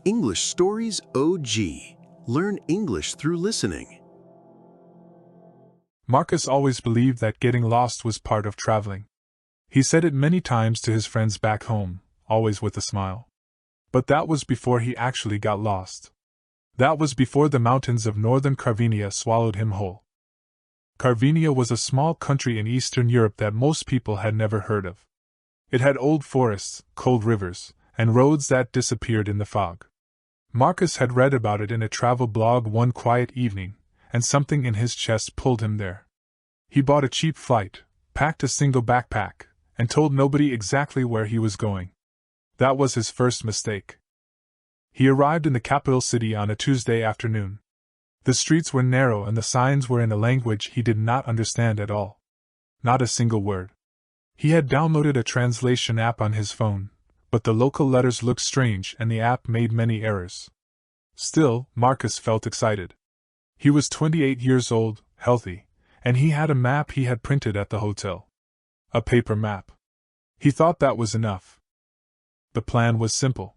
English Stories OG. Learn English through listening. Marcus always believed that getting lost was part of traveling. He said it many times to his friends back home, always with a smile. But that was before he actually got lost. That was before the mountains of northern Carvenia swallowed him whole. Carvenia was a small country in Eastern Europe that most people had never heard of. It had old forests, cold rivers, and roads that disappeared in the fog. Marcus had read about it in a travel blog one quiet evening, and something in his chest pulled him there. He bought a cheap flight, packed a single backpack, and told nobody exactly where he was going. That was his first mistake. He arrived in the capital city on a Tuesday afternoon. The streets were narrow and the signs were in a language he did not understand at all. Not a single word. He had downloaded a translation app on his phone, but the local letters looked strange and the app made many errors. Still, Marcus felt excited. He was 28 years old, healthy, and he had a map he had printed at the hotel. A paper map. He thought that was enough. The plan was simple.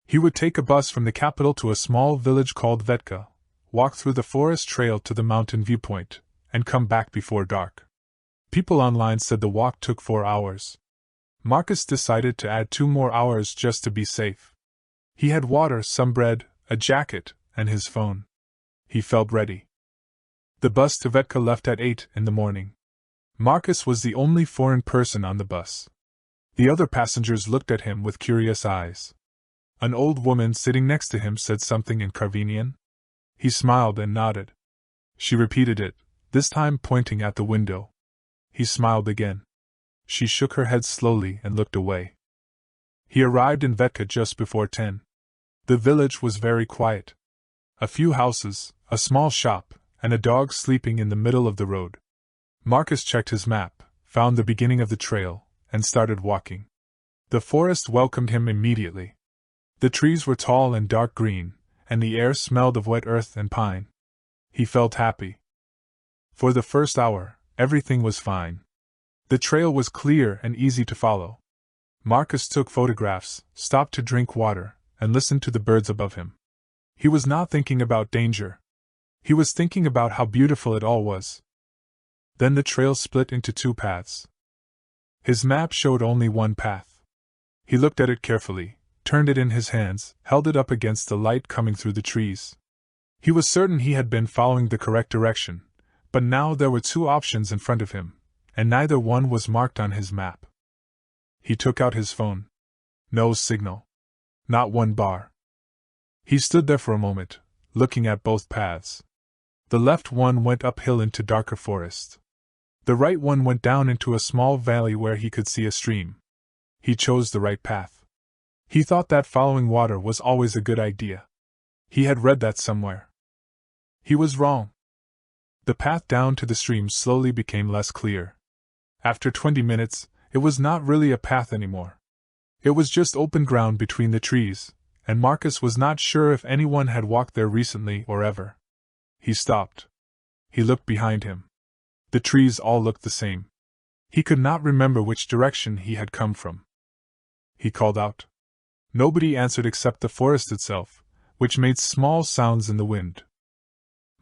He would take a bus from the capital to a small village called Vetka, walk through the forest trail to the mountain viewpoint, and come back before dark. People online said the walk took 4 hours. Marcus decided to add 2 more hours just to be safe. He had water, some bread, a jacket, and his phone. He felt ready. The bus to Vetka left at 8 in the morning. Marcus was the only foreign person on the bus. The other passengers looked at him with curious eyes. An old woman sitting next to him said something in Carvenian. He smiled and nodded. She repeated it, this time pointing at the window. He smiled again. She shook her head slowly and looked away. He arrived in Vetka just before 10. The village was very quiet. A few houses, a small shop, and a dog sleeping in the middle of the road. Marcus checked his map, found the beginning of the trail, and started walking. The forest welcomed him immediately. The trees were tall and dark green, and the air smelled of wet earth and pine. He felt happy. For the first hour, everything was fine. The trail was clear and easy to follow. Marcus took photographs, stopped to drink water, and listened to the birds above him. He was not thinking about danger. He was thinking about how beautiful it all was. Then the trail split into 2 paths. His map showed only one path. He looked at it carefully, turned it in his hands, held it up against the light coming through the trees. He was certain he had been following the correct direction, but now there were 2 options in front of him, and neither one was marked on his map. He took out his phone. No signal. Not one bar. He stood there for a moment, looking at both paths. The left one went uphill into darker forest. The right one went down into a small valley where he could see a stream. He chose the right path. He thought that following water was always a good idea. He had read that somewhere. He was wrong. The path down to the stream slowly became less clear. After 20 minutes, it was not really a path anymore. It was just open ground between the trees, and Marcus was not sure if anyone had walked there recently or ever. He stopped. He looked behind him. The trees all looked the same. He could not remember which direction he had come from. He called out. Nobody answered except the forest itself, which made small sounds in the wind.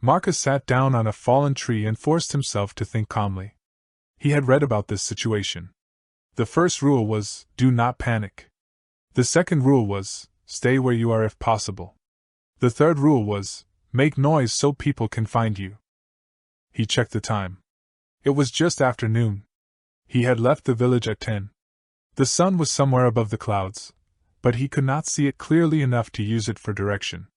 Marcus sat down on a fallen tree and forced himself to think calmly. He had read about this situation. The first rule was, do not panic. The second rule was, stay where you are if possible. The third rule was, make noise so people can find you. He checked the time. It was just after noon. He had left the village at 10. The sun was somewhere above the clouds, but he could not see it clearly enough to use it for direction.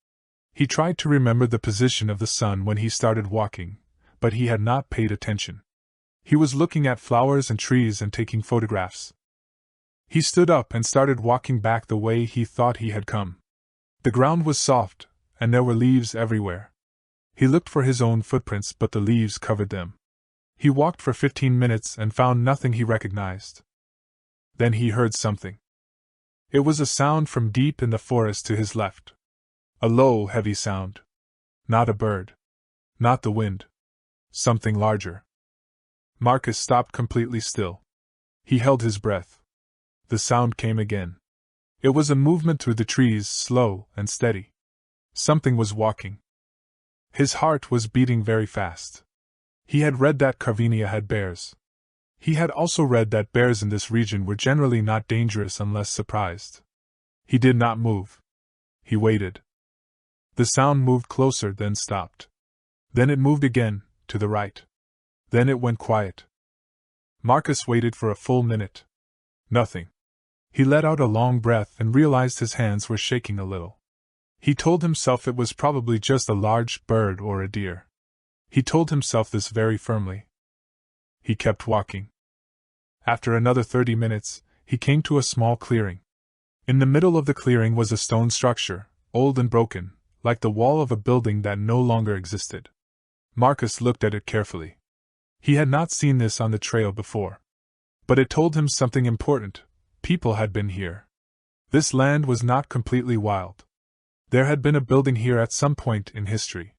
He tried to remember the position of the sun when he started walking, but he had not paid attention. He was looking at flowers and trees and taking photographs. He stood up and started walking back the way he thought he had come. The ground was soft, and there were leaves everywhere. He looked for his own footprints, but the leaves covered them. He walked for 15 minutes and found nothing he recognized. Then he heard something. It was a sound from deep in the forest to his left. A low, heavy sound. Not a bird. Not the wind. Something larger. Marcus stopped completely still. He held his breath. The sound came again. It was a movement through the trees, slow and steady. Something was walking. His heart was beating very fast. He had read that Carvinia had bears. He had also read that bears in this region were generally not dangerous unless surprised. He did not move. He waited. The sound moved closer, then stopped. Then it moved again, to the right. Then it went quiet. Marcus waited for a full minute. Nothing. He let out a long breath and realized his hands were shaking a little. He told himself it was probably just a large bird or a deer. He told himself this very firmly. He kept walking. After another 30 minutes, he came to a small clearing. In the middle of the clearing was a stone structure, old and broken, like the wall of a building that no longer existed. Marcus looked at it carefully. He had not seen this on the trail before. But it told him something important. People had been here. This land was not completely wild. There had been a building here at some point in history.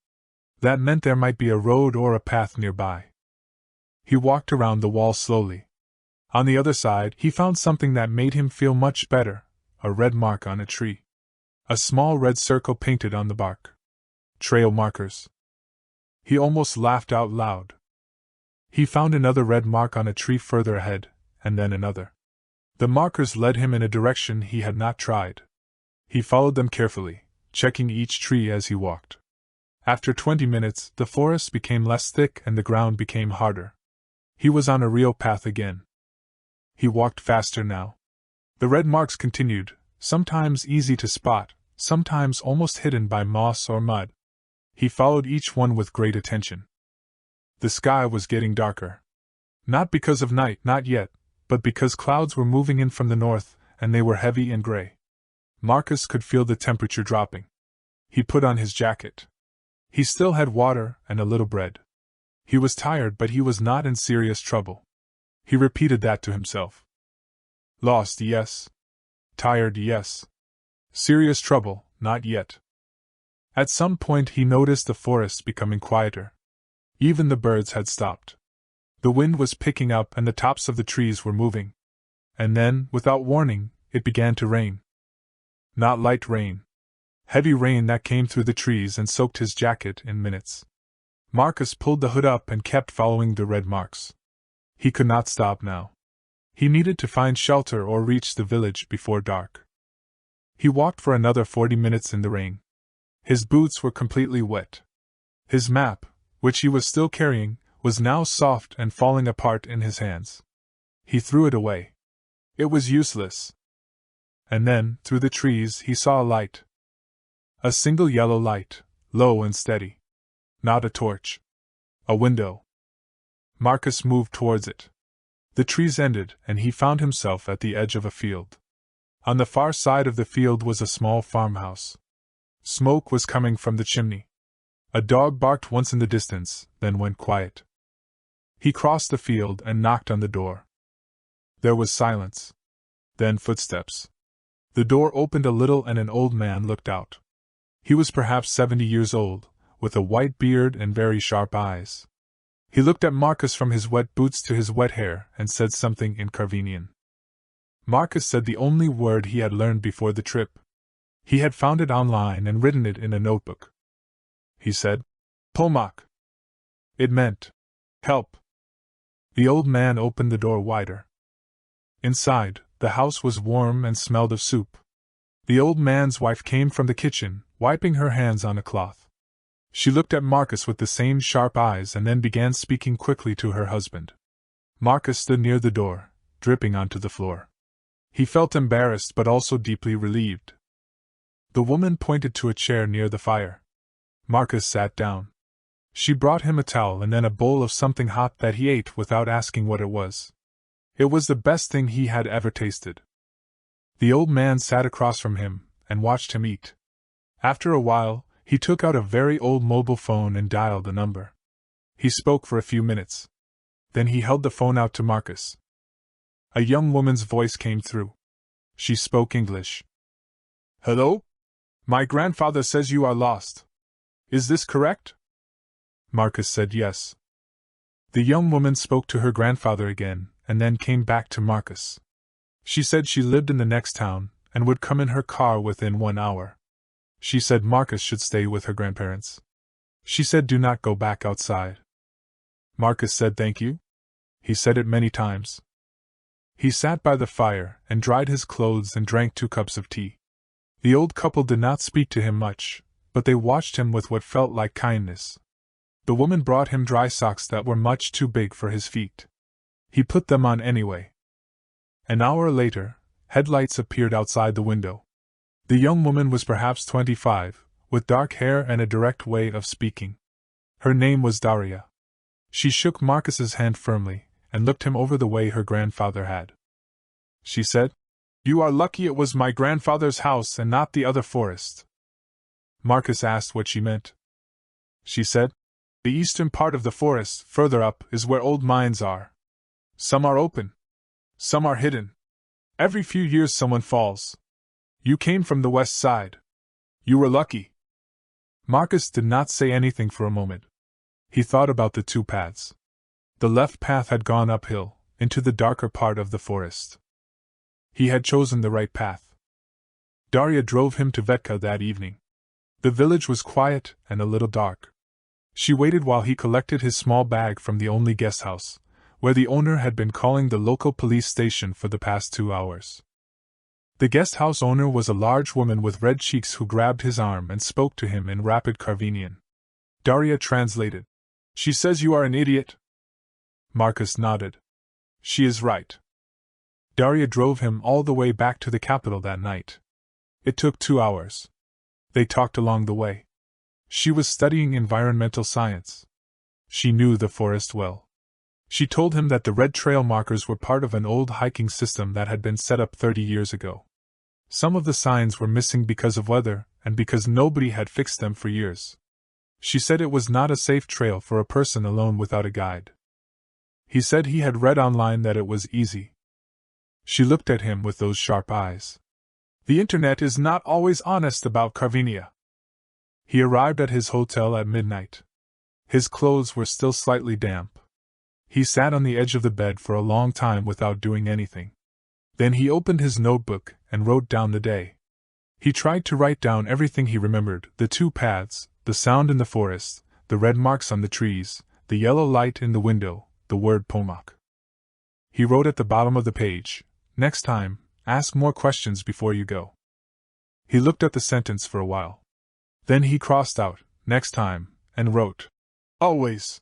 That meant there might be a road or a path nearby. He walked around the wall slowly. On the other side, he found something that made him feel much better, a red mark on a tree. A small red circle painted on the bark. Trail markers. He almost laughed out loud. He found another red mark on a tree further ahead, and then another. The markers led him in a direction he had not tried. He followed them carefully, checking each tree as he walked. After 20 minutes, the forest became less thick and the ground became harder. He was on a real path again. He walked faster now. The red marks continued, sometimes easy to spot, sometimes almost hidden by moss or mud. He followed each one with great attention. The sky was getting darker. Not because of night, not yet, but because clouds were moving in from the north, and they were heavy and gray. Marcus could feel the temperature dropping. He put on his jacket. He still had water and a little bread. He was tired, but he was not in serious trouble. He repeated that to himself. Lost, yes. Tired, yes. Serious trouble, not yet. At some point he noticed the forest becoming quieter. Even the birds had stopped. The wind was picking up and the tops of the trees were moving. And then, without warning, it began to rain. Not light rain. Heavy rain that came through the trees and soaked his jacket in minutes. Marcus pulled the hood up and kept following the red marks. He could not stop now. He needed to find shelter or reach the village before dark. He walked for another 40 minutes in the rain. His boots were completely wet. His map, which he was still carrying, was now soft and falling apart in his hands. He threw it away. It was useless. And then, through the trees, he saw a light. A single yellow light, low and steady. Not a torch. A window. Marcus moved towards it. The trees ended, and he found himself at the edge of a field. On the far side of the field was a small farmhouse. Smoke was coming from the chimney. A dog barked once in the distance, then went quiet. He crossed the field and knocked on the door. There was silence. Then footsteps. The door opened a little and an old man looked out. He was perhaps 70 years old, with a white beard and very sharp eyes. He looked at Marcus from his wet boots to his wet hair and said something in Carvinian. Marcus said the only word he had learned before the trip. He had found it online and written it in a notebook. He said, Pomak. It meant, help. The old man opened the door wider. Inside, the house was warm and smelled of soup. The old man's wife came from the kitchen, wiping her hands on a cloth. She looked at Marcus with the same sharp eyes and then began speaking quickly to her husband. Marcus stood near the door, dripping onto the floor. He felt embarrassed but also deeply relieved. The woman pointed to a chair near the fire. Marcus sat down. She brought him a towel and then a bowl of something hot that he ate without asking what it was. It was the best thing he had ever tasted. The old man sat across from him and watched him eat. After a while, he took out a very old mobile phone and dialed a number. He spoke for a few minutes. Then he held the phone out to Marcus. A young woman's voice came through. She spoke English. Hello? My grandfather says you are lost. Is this correct? Marcus said yes. The young woman spoke to her grandfather again, and then came back to Marcus. She said she lived in the next town, and would come in her car within 1 hour. She said Marcus should stay with her grandparents. She said do not go back outside. Marcus said thank you. He said it many times. He sat by the fire and dried his clothes and drank 2 cups of tea. The old couple did not speak to him much, but they watched him with what felt like kindness. The woman brought him dry socks that were much too big for his feet. He put them on anyway. An hour later, headlights appeared outside the window. The young woman was perhaps 25, with dark hair and a direct way of speaking. Her name was Daria. She shook Marcus's hand firmly and looked him over the way her grandfather had. She said, "You are lucky it was my grandfather's house and not the other forest." Marcus asked what she meant. She said, "The eastern part of the forest, further up, is where old mines are. Some are open. Some are hidden. Every few years someone falls. You came from the west side. You were lucky." Marcus did not say anything for a moment. He thought about the 2 paths. The left path had gone uphill, into the darker part of the forest. He had chosen the right path. Daria drove him to Vetka that evening. The village was quiet and a little dark. She waited while he collected his small bag from the only guest house, where the owner had been calling the local police station for the past 2 hours. The guest house owner was a large woman with red cheeks who grabbed his arm and spoke to him in rapid Carvinian. Daria translated. "She says you are an idiot." Marcus nodded. "She is right." Daria drove him all the way back to the capital that night. It took 2 hours. They talked along the way. She was studying environmental science. She knew the forest well. She told him that the red trail markers were part of an old hiking system that had been set up 30 years ago. Some of the signs were missing because of weather, and because nobody had fixed them for years. She said it was not a safe trail for a person alone without a guide. He said he had read online that it was easy. She looked at him with those sharp eyes. "The internet is not always honest about Carvinia." He arrived at his hotel at midnight. His clothes were still slightly damp. He sat on the edge of the bed for a long time without doing anything. Then he opened his notebook and wrote down the day. He tried to write down everything he remembered: the 2 paths, the sound in the forest, the red marks on the trees, the yellow light in the window, the word Pomak. He wrote at the bottom of the page, "Next time, ask more questions before you go." He looked at the sentence for a while. Then he crossed out, "next time," and wrote, "Always.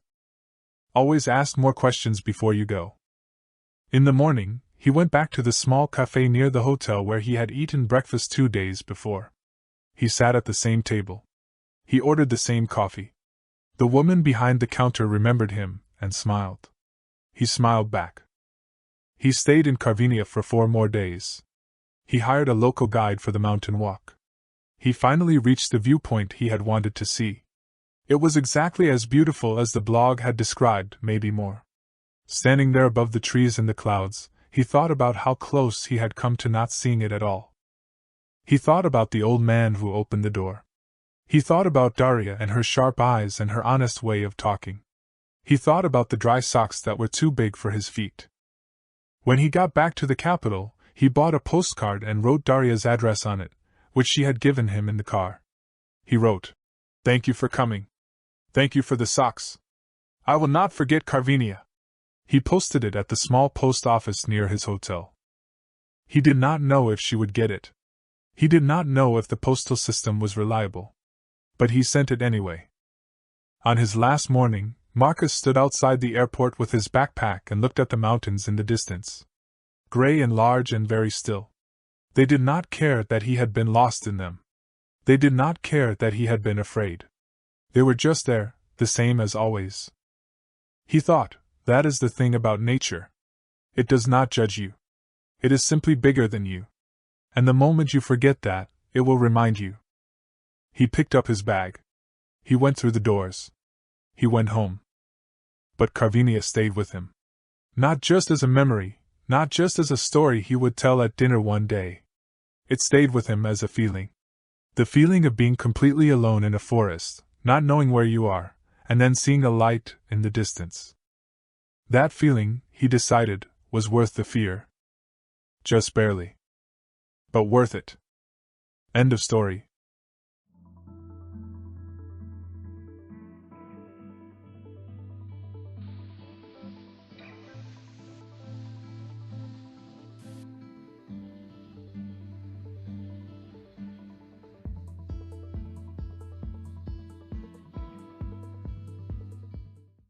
Always ask more questions before you go." In the morning, he went back to the small cafe near the hotel where he had eaten breakfast 2 days before. He sat at the same table. He ordered the same coffee. The woman behind the counter remembered him and smiled. He smiled back. He stayed in Carvinia for 4 more days. He hired a local guide for the mountain walk. He finally reached the viewpoint he had wanted to see. It was exactly as beautiful as the blog had described, maybe more. Standing there above the trees and the clouds, he thought about how close he had come to not seeing it at all. He thought about the old man who opened the door. He thought about Daria and her sharp eyes and her honest way of talking. He thought about the dry socks that were too big for his feet. When he got back to the capital, he bought a postcard and wrote Daria's address on it, which she had given him in the car. He wrote, "Thank you for coming. Thank you for the socks. I will not forget Carvinia." He posted it at the small post office near his hotel. He did not know if she would get it. He did not know if the postal system was reliable. But he sent it anyway. On his last morning, Marcus stood outside the airport with his backpack and looked at the mountains in the distance. Gray and large and very still. They did not care that he had been lost in them. They did not care that he had been afraid. They were just there, the same as always. He thought, that is the thing about nature. It does not judge you. It is simply bigger than you. And the moment you forget that, it will remind you. He picked up his bag. He went through the doors. He went home. But Carvinia stayed with him. Not just as a memory, not just as a story he would tell at dinner one day. It stayed with him as a feeling. The feeling of being completely alone in a forest, not knowing where you are, and then seeing a light in the distance. That feeling, he decided, was worth the fear. Just barely. But worth it. End of story.